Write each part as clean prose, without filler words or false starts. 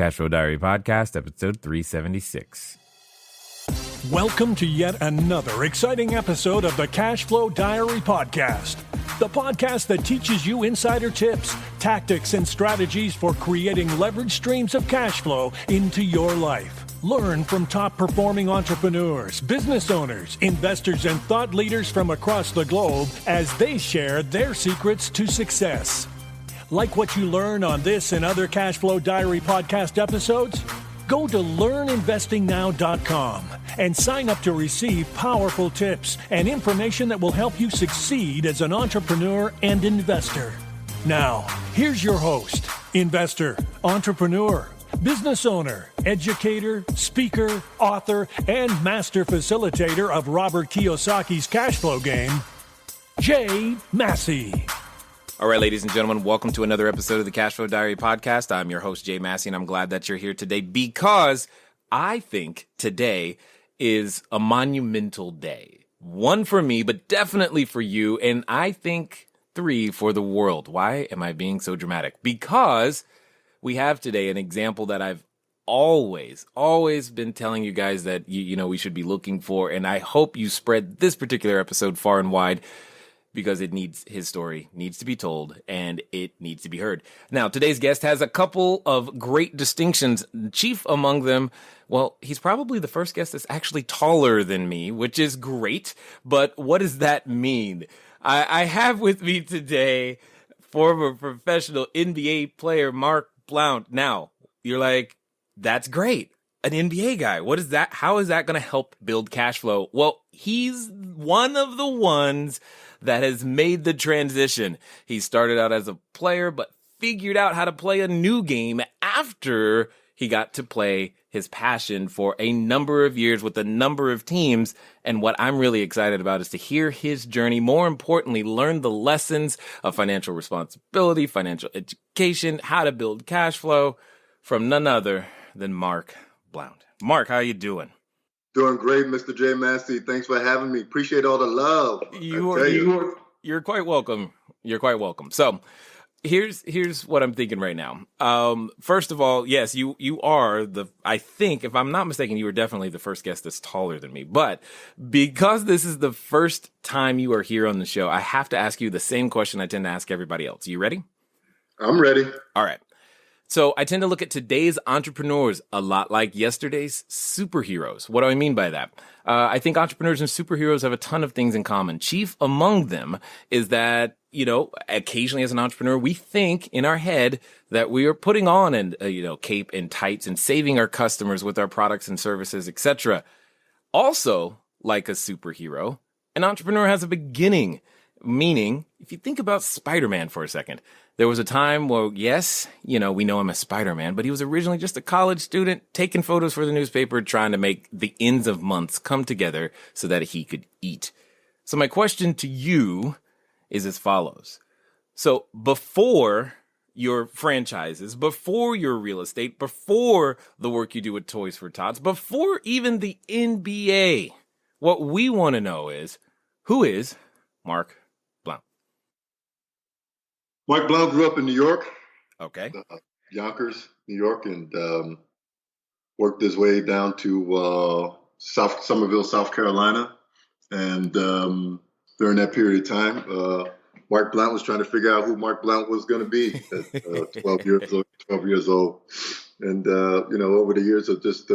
Cashflow Diary Podcast, episode 376. Welcome to yet another exciting episode of the Cashflow Diary Podcast, the podcast that teaches you insider tips, tactics, and strategies for creating leverage streams of cash flow into your life. Learn from top-performing entrepreneurs, business owners, investors, and thought leaders from across the globe as they share their secrets to success. Like what you learn on this and other Cashflow Diary podcast episodes? Go to learninvestingnow.com and sign up to receive powerful tips and information that will help you succeed as an entrepreneur and investor. Now, here's your host, investor, entrepreneur, business owner, educator, speaker, author, and master facilitator of Robert Kiyosaki's cash flow game, Jay Massey. All right, ladies and gentlemen, welcome to another episode of the Cashflow Diary Podcast. I'm your host, Jay Massey, and I'm glad that you're here today because I think today is a monumental day. One for me, but definitely for you, and I think three for the world. Why am I being so dramatic? Because we have today an example that I've always been telling you guys that we should be looking for, and I hope you spread this particular episode far and wide, because his story needs to be told and it needs to be heard. Now, today's guest has a couple of great distinctions. Chief among them, well, he's probably the first guest that's actually taller than me, which is great. But what does that mean? I have with me today former professional NBA player Mark Blount. Now, you're like, that's great. An NBA guy. What is that? How is that going to help build cash flow? Well, he's one of the ones that has made the transition. He started out as a player, but figured out how to play a new game after he got to play his passion for a number of years with a number of teams. And what I'm really excited about is to hear his journey. More importantly, learn the lessons of financial responsibility, financial education, how to build cash flow from none other than Mark Blount. Mark, how you doing? Doing great, Mr. J. Massey. Thanks for having me. Appreciate all the love. You're quite welcome. You're quite welcome. So here's what I'm thinking right now. First of all, yes, you are I think, if I'm not mistaken, you were definitely the first guest that's taller than me. But because this is the first time you are here on the show, I have to ask you the same question I tend to ask everybody else. You ready? I'm ready. All right. So I tend to look at today's entrepreneurs a lot like yesterday's superheroes. What do I mean by that? I think entrepreneurs and superheroes have a ton of things in common. Chief among them is that, occasionally as an entrepreneur, we think in our head that we are putting on cape and tights and saving our customers with our products and services, etc. Also, like a superhero, an entrepreneur has a beginning. Meaning, if you think about Spider-Man for a second, there was a time where, yes, we know him as Spider-Man, but he was originally just a college student taking photos for the newspaper, trying to make the ends of months come together so that he could eat. So my question to you is as follows. So before your franchises, before your real estate, before the work you do with Toys for Tots, before even the NBA, what we want to know is, who is Mark Blount? Mark Blount grew up in New York. Okay. Yonkers, New York, and worked his way down to Somerville, South Carolina. And during that period of time, Mark Blount was trying to figure out who Mark Blount was going to be at 12 years old. And, over the years of just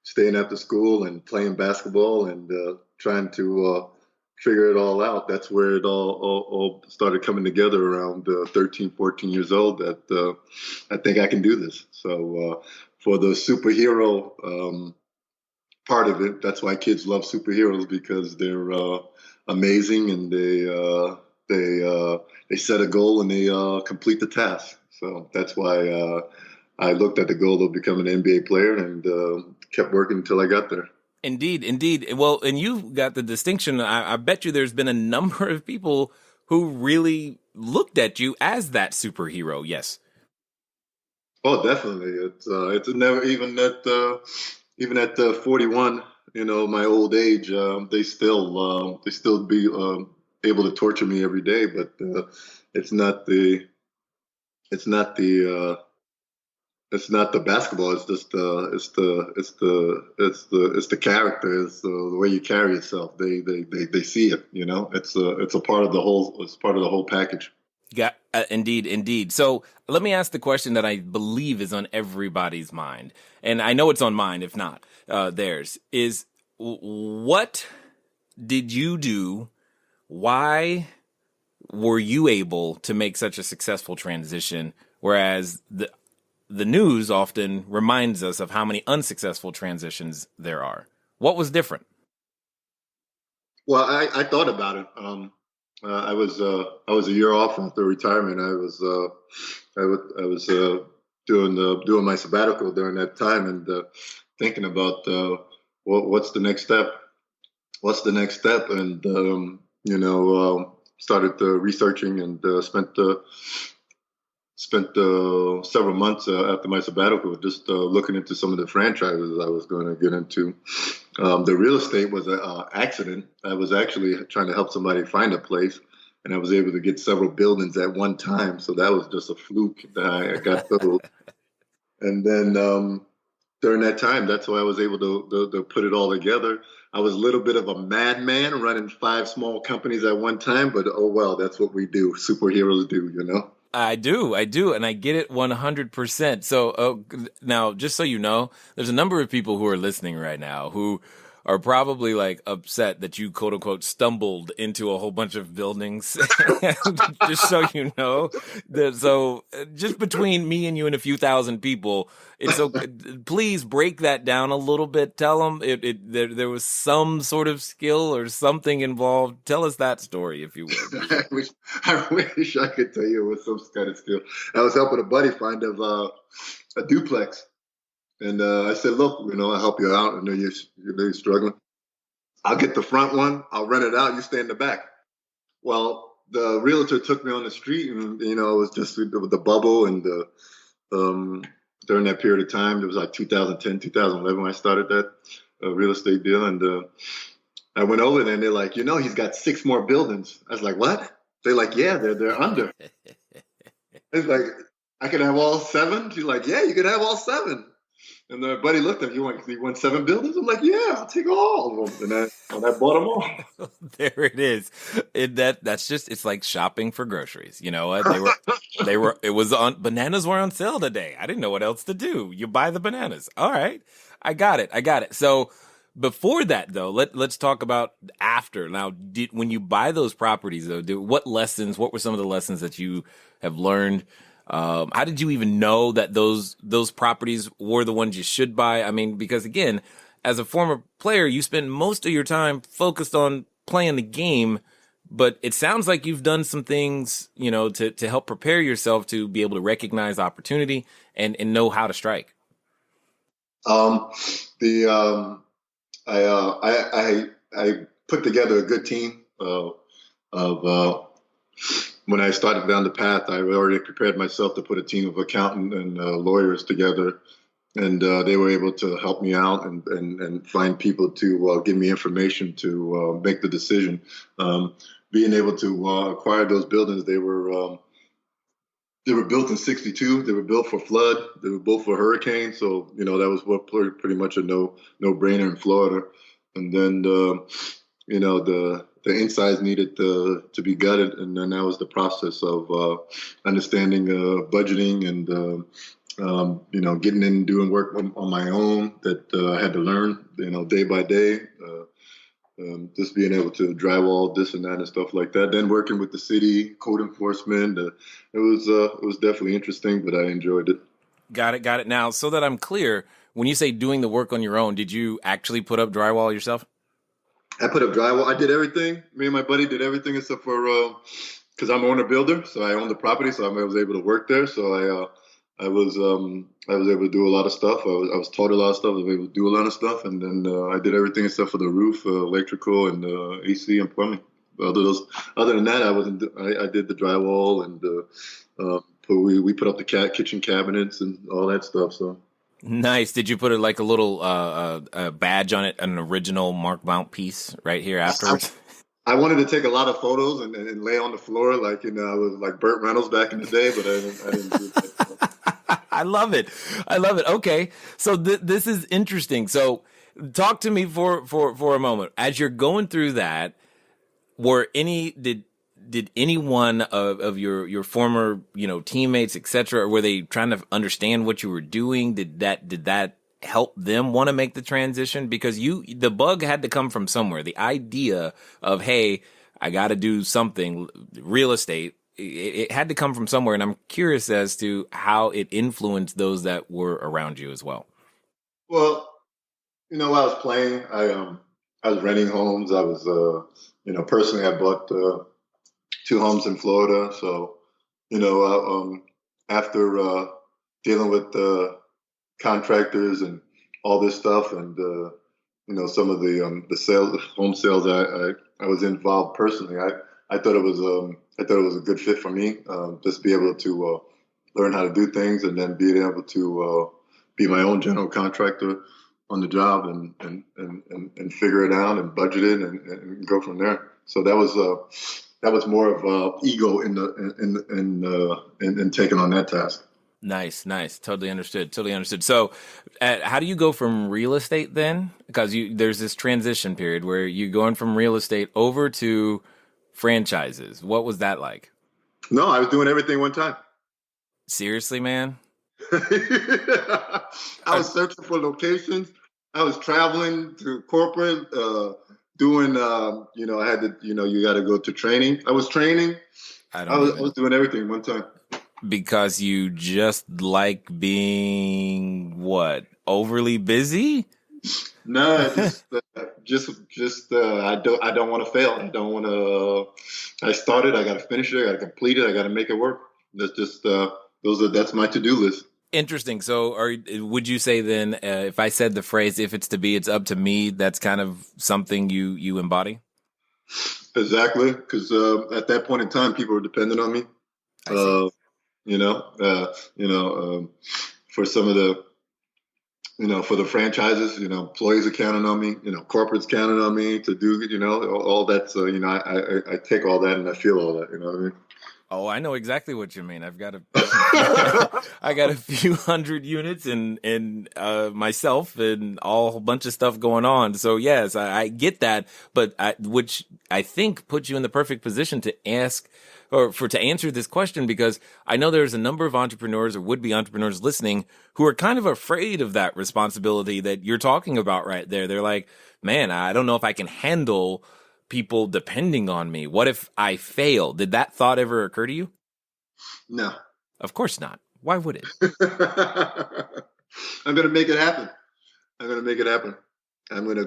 staying after school and playing basketball and trying to figure it all out. That's where it all started coming together around 13, 14 years old that I think I can do this. So for the superhero part of it, that's why kids love superheroes, because they're amazing and they set a goal and they complete the task. So that's why I looked at the goal of becoming an NBA player and kept working until I got there. Indeed. Well, and you've got the distinction. I bet you there's been a number of people who really looked at you as that superhero. Yes. Oh, definitely. It's never even at 41. My old age, they still be able to torture me every day. But it's not the it's not the basketball. It's just it's the character. It's the way you carry yourself. They see it. You know, it's a part of the whole. It's part of the whole package. Yeah, indeed. So let me ask the question that I believe is on everybody's mind, and I know it's on mine, if not theirs. Is what did you do? Why were you able to make such a successful transition? Whereas the news often reminds us of how many unsuccessful transitions there are. What was different? Well, I thought about it. I was a year off after retirement. I was doing my sabbatical during that time and thinking about what's the next step. What's the next step? And started researching and spent several months after my sabbatical just looking into some of the franchises I was going to get into. The real estate was an accident. I was actually trying to help somebody find a place, and I was able to get several buildings at one time. So that was just a fluke that I got those. And then during that time, that's why I was able to put it all together. I was a little bit of a madman running 5 small companies at one time, but oh well, that's what we do. Superheroes do, you know? I do, and I get it 100%. So now, just so you know, there's a number of people who are listening right now who are probably like upset that you quote unquote stumbled into a whole bunch of buildings. Just so you know, so just between me and you and a few thousand people, it's okay. Please break that down a little bit. Tell them there was some sort of skill or something involved. Tell us that story, if you would. I wish I could tell you it was some kind of skill. I was helping a buddy find a duplex. And I said, look, I'll help you out. I know you're struggling. I'll get the front one. I'll rent it out. You stay in the back. Well, the realtor took me on the street, and it was just the bubble. And during that period of time, it was like 2010, 2011 when I started that real estate deal. And I went over there, and they're like, he's got 6 more buildings. I was like, what? They're like, yeah, they're under. It's like, I could have all 7? She's like, yeah, you could have all 7. And the buddy looked at me, you want 7 buildings? I'm like, yeah, I'll take all of them. And I bought them all. There it is. It's like shopping for groceries. You know what? Bananas were on sale today. I didn't know what else to do. You buy the bananas. All right. I got it. So before that though, let's talk about after. Now, when you buy those properties though, what were some of the lessons that you have learned? How did you even know that those properties were the ones you should buy? I mean, because again, as a former player, you spend most of your time focused on playing the game, but it sounds like you've done some things, to help prepare yourself to be able to recognize opportunity and know how to strike. I put together a good team of when I started down the path, I already prepared myself to put a team of accountants and lawyers together, and they were able to help me out and find people to give me information to make the decision. Being able to acquire those buildings, they were built in '62. They were built for flood. They were built for hurricane. So that was pretty much a no-brainer in Florida. And then the insides needed to be gutted, and then that was the process of understanding budgeting and getting in and doing work on my own that I had to learn day by day. Just being able to drywall this and that and stuff like that. Then working with the city, code enforcement. It was definitely interesting, but I enjoyed it. Got it. Now, so that I'm clear, when you say doing the work on your own, did you actually put up drywall yourself? I put up drywall. I did everything. Me and my buddy did everything except for because I'm an owner builder, so I own the property, so I was able to work there. So I was able to do a lot of stuff. I was taught a lot of stuff. I was able to do a lot of stuff, and then I did everything except for the roof, electrical, and AC and plumbing. Other than that, I did the drywall and we put up the kitchen cabinets and all that stuff. So. Nice. Did you put like a little badge on it, an original Mark Blount piece right here afterwards? I wanted to take a lot of photos and lay on the floor like I was like Burt Reynolds back in the day, but I didn't do that. I love it. I love it. Okay. So this is interesting. So talk to me for a moment. As you're going through that, did any one of your former, teammates, et cetera, or were they trying to understand what you were doing? Did that help them want to make the transition? Because the bug had to come from somewhere. The idea of, hey, I got to do something, real estate, it had to come from somewhere. And I'm curious as to how it influenced those that were around you as well. Well, while I was playing, I was renting homes. I was, personally, I bought 2 homes in Florida. So, after dealing with contractors and all this stuff, and some of the home sales, I was involved personally. I thought it was a good fit for me. Just be able to learn how to do things, and then being able to be my own general contractor on the job, and figure it out and budget it and go from there. So that was more of ego in taking on that task. Nice. Totally understood. So how do you go from real estate then? Because there's this transition period where you're going from real estate over to franchises. What was that like? No, I was doing everything one time. Seriously, man? I was searching for locations. I was traveling to corporate, doing, I had to, you got to go to training. I was training. I was doing everything one time. Because you just like being overly busy? No, I don't want to fail. I don't want to. I started. I got to finish it. I got to complete it. I got to make it work. That's just that's my to-do list. Interesting. So, would you say then, if I said the phrase "if it's to be, it's up to me," that's kind of something you embody? Exactly, because at that point in time, people were dependent on me. I see. For some of the, for the franchises, employees are counting on me, corporate's counting on me to do, all that. So, I take all that and I feel all that, you know what I mean? Oh, I know exactly what you mean. I've got I got a few hundred units and myself and a whole bunch of stuff going on. So yes, I get that, but which I think puts you in the perfect position to ask to answer this question, because I know there's a number of entrepreneurs or would-be entrepreneurs listening who are kind of afraid of that responsibility that you're talking about right there. They're like, man, I don't know if I can handle people depending on me. What if I fail? Did that thought ever occur to you? No. Of course not. Why would it? I'm going to make it happen. I'm going to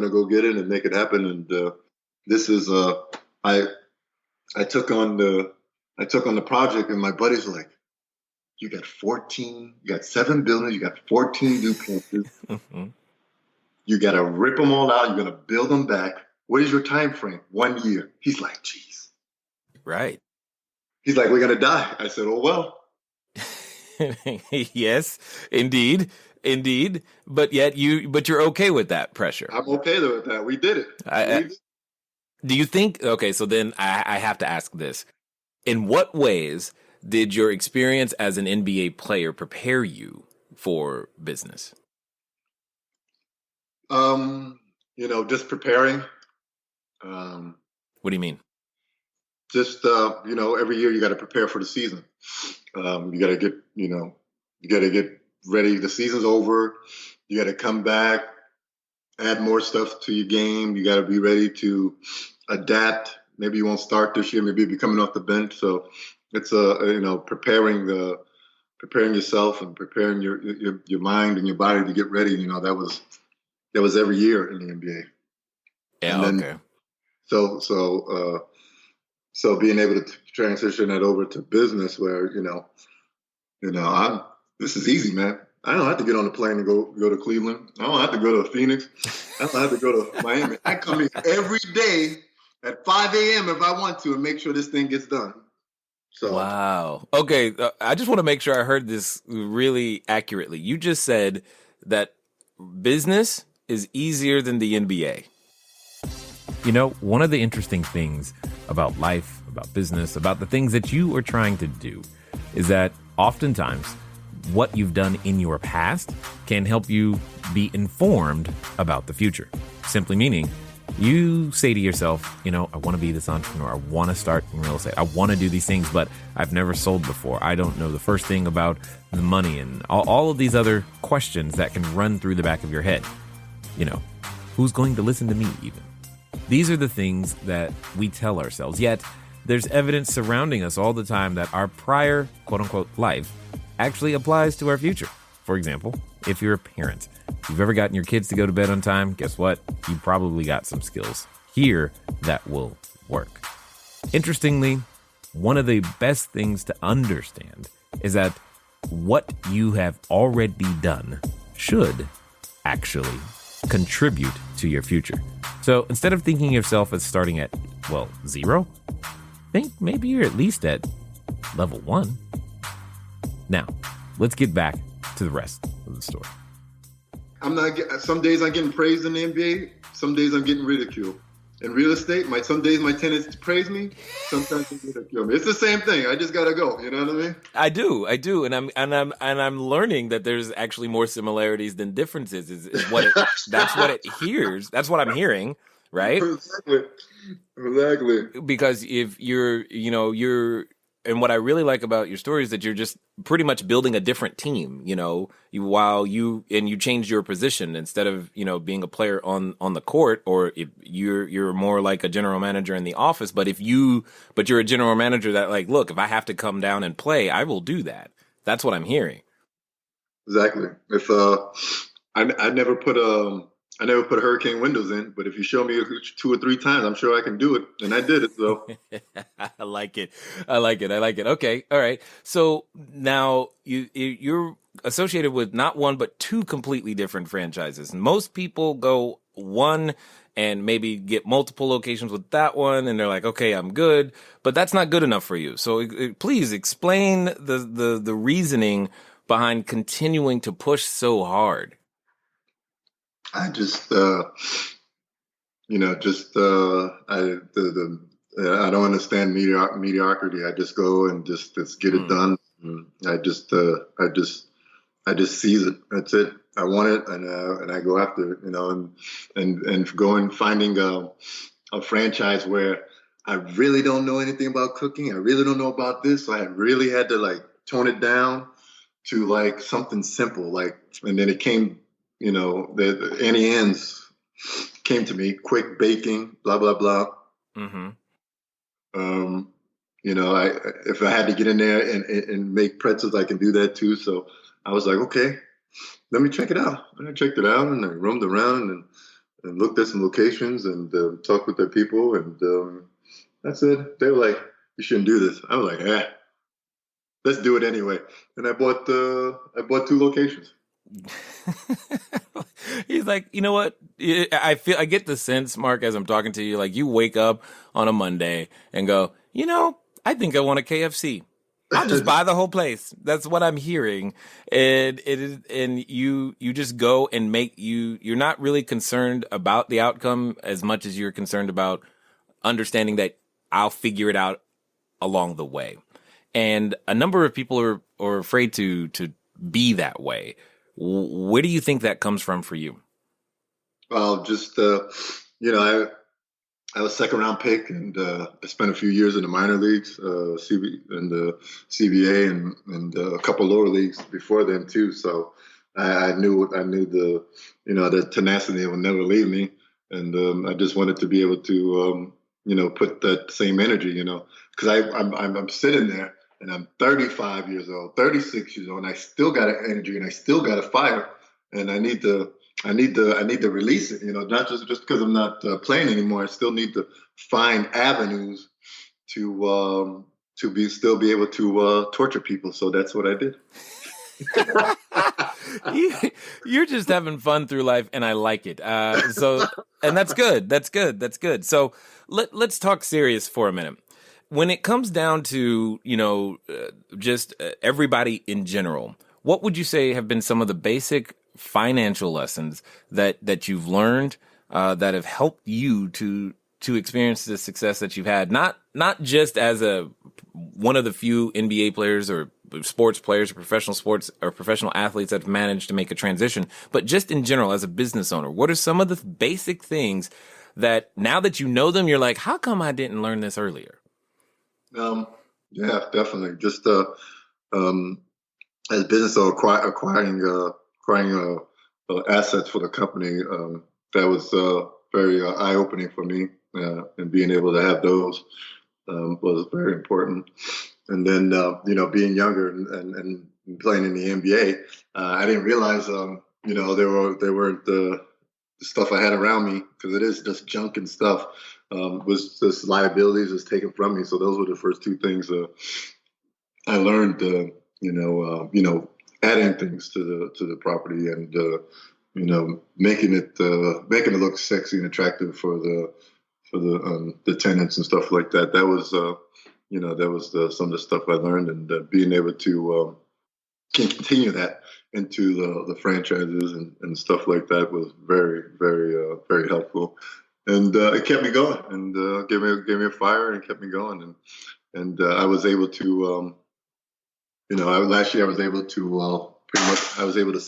go get it and make it happen. And this is I took on the project, and my buddies were like, you got 7 buildings, you got 14 duplexes. Mm-hmm. You got to rip them all out. You're going to build them back. What is your time frame? 1 year. He's like, geez. Right. He's like, we're going to die. I said, oh, well. Yes, indeed. But you're okay with that pressure. I'm okay with that. We did it. Do you think, okay, so then I have to ask this. In what ways did your experience as an NBA player prepare you for business? Just preparing. What do you mean? Just, every year you got to prepare for the season. You got to get ready. The season's over. You got to come back, add more stuff to your game. You got to be ready to adapt. Maybe you won't start this year. Maybe you'll be coming off the bench. So it's preparing yourself and preparing your mind and your body to get ready. That was every year in the NBA. Yeah. Okay. So being able to transition that over to business, where this is easy, man. I don't have to get on the plane and go to Cleveland. I don't have to go to Phoenix. I don't have to go to Miami. I come in every day at 5 a.m. if I want to and make sure this thing gets done. So wow. Okay, I just want to make sure I heard this really accurately. You just said that business is easier than the NBA. One of the interesting things about life, about business, about the things that you are trying to do is that oftentimes what you've done in your past can help you be informed about the future. Simply meaning, you say to yourself, I want to be this entrepreneur. I want to start in real estate. I want to do these things, but I've never sold before. I don't know the first thing about the money and all of these other questions that can run through the back of your head. Who's going to listen to me even? These are the things that we tell ourselves. Yet there's evidence surrounding us all the time that our prior quote unquote life actually applies to our future. For example, if you're a parent, if you've ever gotten your kids to go to bed on time, guess what? You probably got some skills here that will work. Interestingly, one of the best things to understand is that what you have already done should actually contribute to your future. So instead of thinking of yourself as starting at, 0, think maybe you're at least at level 1. Now, let's get back to the rest of the story. Some days I'm getting praised in the NBA. Some days I'm getting ridiculed. In real estate, some days my tenants praise me. Sometimes they ridicule me. It's the same thing. I just gotta go. You know what I mean? I do, and I'm learning that there's actually more similarities than differences. That's what it hears. That's what I'm hearing, right? Exactly. Because if you're and what I really like about your story is that you're just pretty much building a different team, you change your position instead of, being a player on the court, or if you're more like a general manager in the office. But you're a general manager that look, if I have to come down and play, I will do that. That's what I'm hearing. Exactly. If, I never put hurricane windows in, but if you show me 2 or 3 times, I'm sure I can do it. And I did it. So I like it. Okay. All right. So now you're associated with not one, but 2 completely different franchises. Most people go one and maybe get multiple locations with that one. And they're like, okay, I'm good, but that's not good enough for you. So please explain the reasoning behind continuing to push so hard. I just, I don't understand mediocrity. I just go and just get it done. I just seize it. That's it. I want it, and I go after it. And going finding a franchise where I really don't know anything about cooking. I really don't know about this. So I really had to tone it down to something simple. And then it came. The Annie Ann's came to me, quick baking, blah, blah, blah. Mm-hmm. If I had to get in there and make pretzels, I can do that too. So I was like, okay, let me check it out. And I checked it out and I roamed around and looked at some locations and talked with their people. And that's it. They were like, you shouldn't do this. I was like, let's do it anyway. And I bought 2 locations. He's like, you know what? I get the sense, Mark, as I'm talking to you, you wake up on a Monday and go, I think I want a KFC. I'll just buy the whole place. That's what I'm hearing. And you just go and you're not really concerned about the outcome as much as you're concerned about understanding that I'll figure it out along the way. And a number of people are afraid to be that way. Where do you think that comes from for you? Well, just, I was 2nd round pick, and I spent a few years in the minor leagues, the CBA and a couple lower leagues before then too. So I knew the, the tenacity would never leave me. And I just wanted to be able to, put that same energy, because I'm sitting there. And I'm 35 years old, 36 years old, and I still got an energy and I still got a fire, and I need to release it. Not just because I'm not playing anymore. I still need to find avenues to still be able to torture people. So that's what I did. You're just having fun through life, and I like it. And that's good. That's good. So let's talk serious for a minute. When it comes down to, just everybody in general, what would you say have been some of the basic financial lessons that you've learned that have helped you to experience the success that you've had? Not just as one of the few NBA players or sports players or professional sports or professional athletes that have managed to make a transition, but just in general, as a business owner, what are some of the basic things that now that you know them, you're like, how come I didn't learn this earlier? Yeah, definitely. Just as business or acquiring assets for the company, that was very eye-opening for me, and being able to have those was very important. And then being younger and playing in the NBA, I didn't realize they weren't the stuff I had around me, because it is just junk and stuff. Was just liabilities was taken from me. So those were the first two things I learned. Adding things to the property, and making it look sexy and attractive for the tenants and stuff like that. That was some of the stuff I learned, and being able to continue that into the franchises and stuff like that was very, very, very helpful. And it kept me going, and gave me a fire, and kept me going. And I was able to, last year I was able to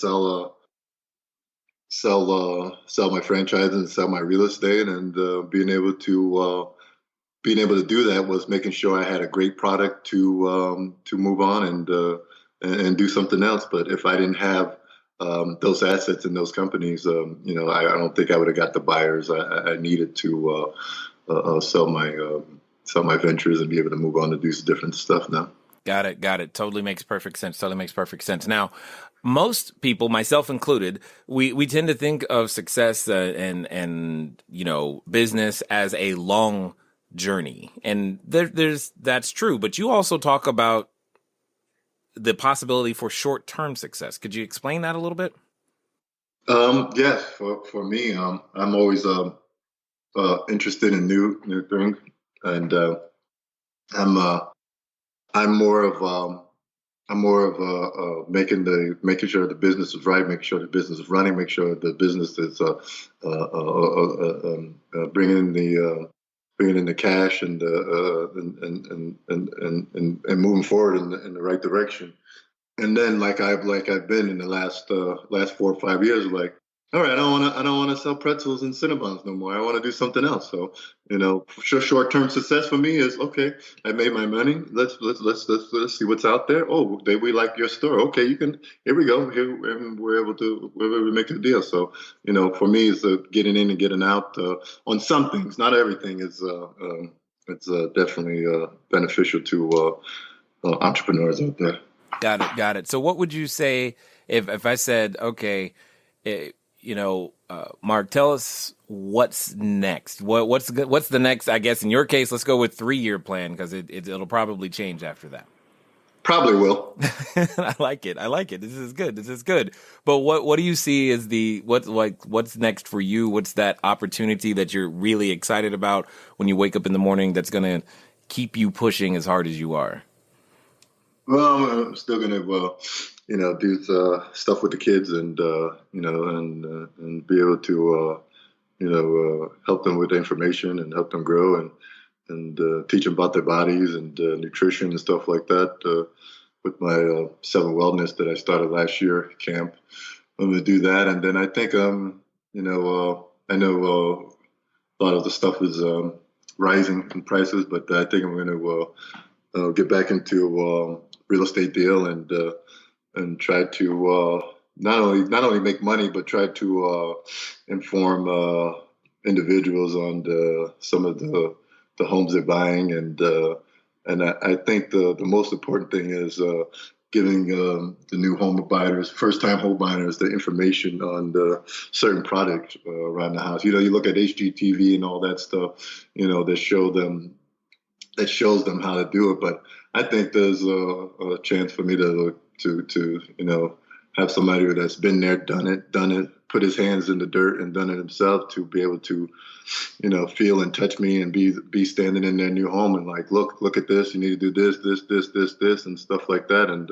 sell my franchise and sell my real estate, and being able to do that was making sure I had a great product to move on and do something else. But if I didn't have those assets in those companies, I don't think I would have got the buyers I needed to sell my ventures and be able to move on to do some different stuff now. Got it. Totally makes perfect sense. Now, most people, myself included, we tend to think of success and business as a long journey, and that's true. But you also talk about the possibility for short-term success. Could you explain that a little bit? Yes, for me, I'm always interested in new things, and I'm more of making sure the business is right, making sure the business is running, make sure the business is bringing in the cash and moving forward in the right direction. And then like I've been in the last 4 or 5 years, like, all right, I don't want to sell pretzels and Cinnabons no more. I want to do something else. So, short-term success for me is, okay, I made my money. Let's see what's out there. Oh, we like your store. Okay, here we go. Here we're able to make a deal. So, for me, it's getting in and getting out on some things. Not everything is. It's definitely beneficial to entrepreneurs out there. Got it. So, what would you say if I said, okay, Mark, tell us what's next. What's the next? I guess in your case, let's go with 3-year plan, because it'll probably change after that. Probably will. I like it. This is good. But what do you see as what's next for you? What's that opportunity that you're really excited about when you wake up in the morning that's going to keep you pushing as hard as you are? Well, I'm still going to do stuff with the kids, and and be able to help them with information and help them grow, and teach them about their bodies and nutrition and stuff like that. With my 7 Wellness that I started last year camp, I'm going to do that. And then I think I know a lot of the stuff is rising in prices, but I think I'm going to get back into real estate deal, and try to not only make money, but try to inform individuals on some of the homes they're buying, and I think the most important thing is giving the new home buyers, first-time home buyers, the information on the certain products around the house. You look at HGTV and all that stuff, that shows them how to do it. But I think there's a chance for me to have somebody that's been there, done it, put his hands in the dirt and done it himself, to be able to, feel and touch me and be standing in their new home and like, look at this, you need to do this, and stuff like that. And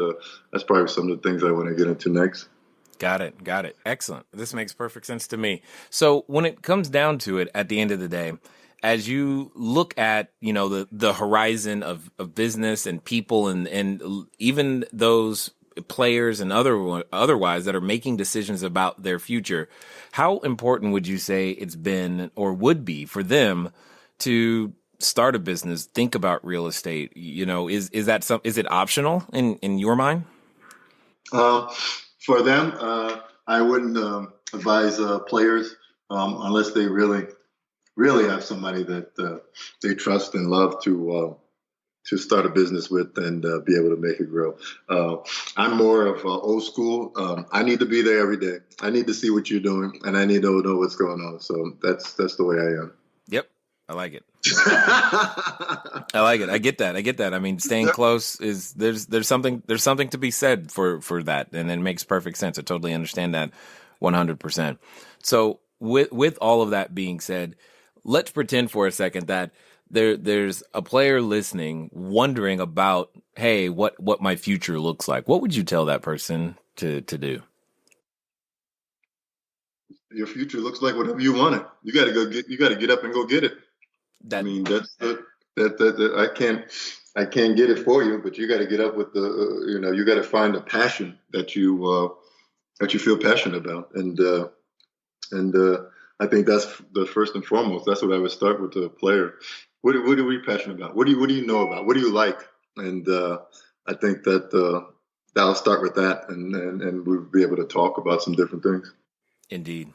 that's probably some of the things I want to get into next. Got it. Excellent. This makes perfect sense to me. So when it comes down to it, at the end of the day, as you look at, the horizon of business and people and even those players and otherwise that are making decisions about their future, how important would you say it's been or would be for them to start a business, think about real estate? Is it optional in your mind? For them, I wouldn't advise players unless they really, really have somebody that they trust and love to start a business with and be able to make it grow. I'm more of old school. I need to be there every day. I need to see what you're doing, and I need to know what's going on. So that's the way I am. Yep, I like it. I like it. I get that. I mean, staying close is there's something to be said for that, and it makes perfect sense. I totally understand that 100%. So with all of that being said, let's pretend for a second that there's a player listening, wondering about, hey, what my future looks like. What would you tell that person to do? Your future looks like whatever you want it. You got to get up and go get it. I mean, that's that I can't get it for you, but you got to get up with you got to find a passion that you feel passionate about. And I think that's the first and foremost. That's what I would start with the player. What are we passionate about? What do you know about? What do you like? And I think that I'll start with that, and we'll be able to talk about some different things. Indeed.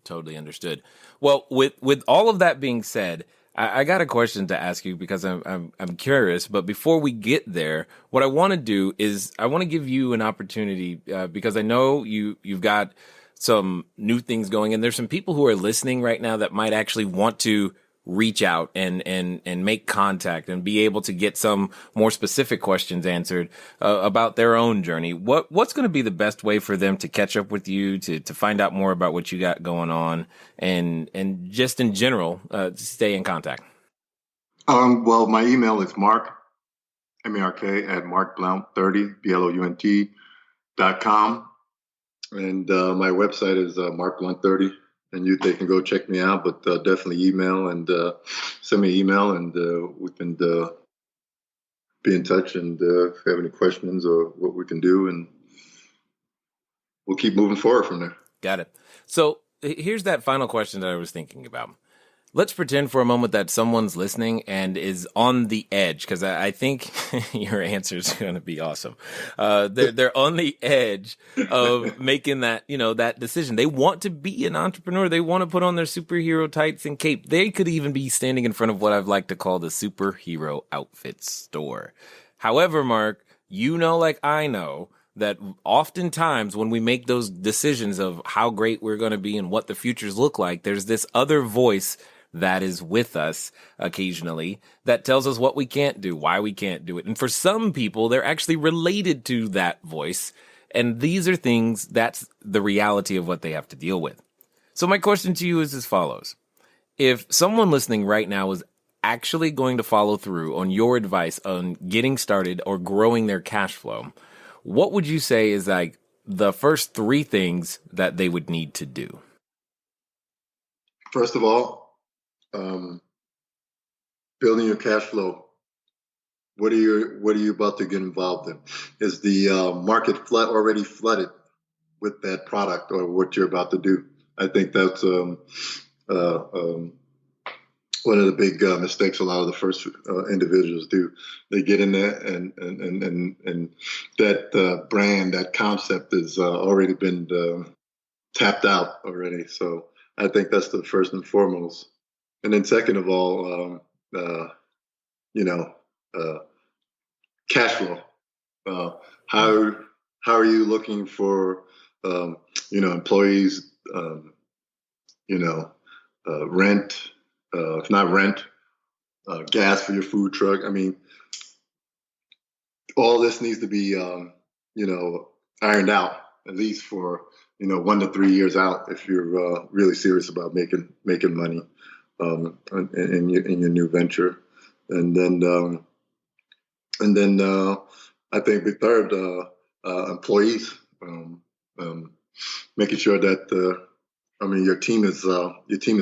Totally understood. Well, with all of that being said, I got a question to ask you because I'm curious. But before we get there, what I want to do is I want to give you an opportunity because I know you've got some new things going, and there's some people who are listening right now that might actually want to reach out and make contact and be able to get some more specific questions answered about their own journey. What's going to be the best way for them to catch up with you, to find out more about what you got going on, and just in general, stay in contact? Well, my email is Mark, M-A-R-K, at markblount30, BLOUNT.com. And my website is markblount30. And they can go check me out, but definitely email and send me an email, and we can be in touch. And if you have any questions or what we can do, and we'll keep moving forward from there. Got it. So here's that final question that I was thinking about. Let's pretend for a moment that someone's listening and is on the edge, because I think your answer is going to be awesome. They're on the edge of making that, that decision. They want to be an entrepreneur. They want to put on their superhero tights and cape. They could even be standing in front of what I've like to call the superhero outfit store. However, Mark, like I know, that oftentimes when we make those decisions of how great we're going to be and what the futures look like, there's this other voice that is with us occasionally that tells us what we can't do, why we can't do it. And for some people, they're actually related to that voice. And these are things, that's the reality of what they have to deal with. So my question to you is as follows. If someone listening right now is actually going to follow through on your advice on getting started or growing their cash flow, what would you say is like the first 3 things that they would need to do? First of all, building your cash flow. What are you about to get involved in? Is the market already flooded with that product or what you're about to do? I think that's one of the big mistakes a lot of the first individuals do. They get in there and that brand, that concept has already been tapped out already. So I think that's the first and foremost. And then second of all, cash flow. How are you looking for, employees, rent, if not rent, gas for your food truck. I mean, all this needs to be, ironed out at least for, 1 to 3 years out if you're really serious about making money in your new venture. And then I think the third, employees, making sure that your team is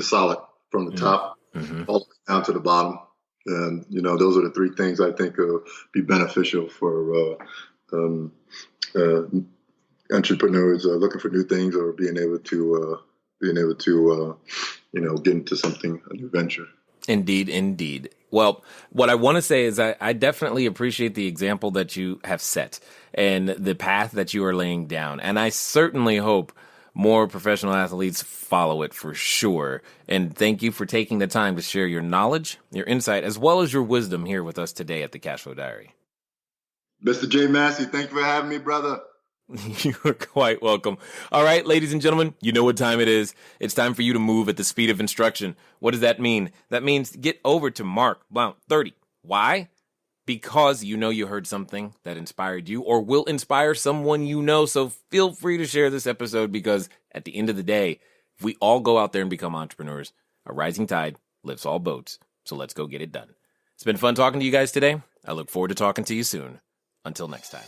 solid from the top all the way down to the bottom. And, those are the three things I think will be beneficial for entrepreneurs looking for new things or being able to get into something, a new venture. Indeed. Well, what I want to say is I definitely appreciate the example that you have set and the path that you are laying down. And I certainly hope more professional athletes follow it for sure. And thank you for taking the time to share your knowledge, your insight, as well as your wisdom here with us today at the Cashflow Diary. Mr. J. Massey, thank you for having me, brother. You are quite welcome. All right, ladies and gentlemen, you know what time it is. It's time for you to move at the speed of instruction. What does that mean? That means get over to Mark Blount 30. Why? Because you heard something that inspired you or will inspire someone you know. So feel free to share this episode because at the end of the day, if we all go out there and become entrepreneurs, a rising tide lifts all boats. So let's go get it done. It's been fun talking to you guys today. I look forward to talking to you soon. Until next time.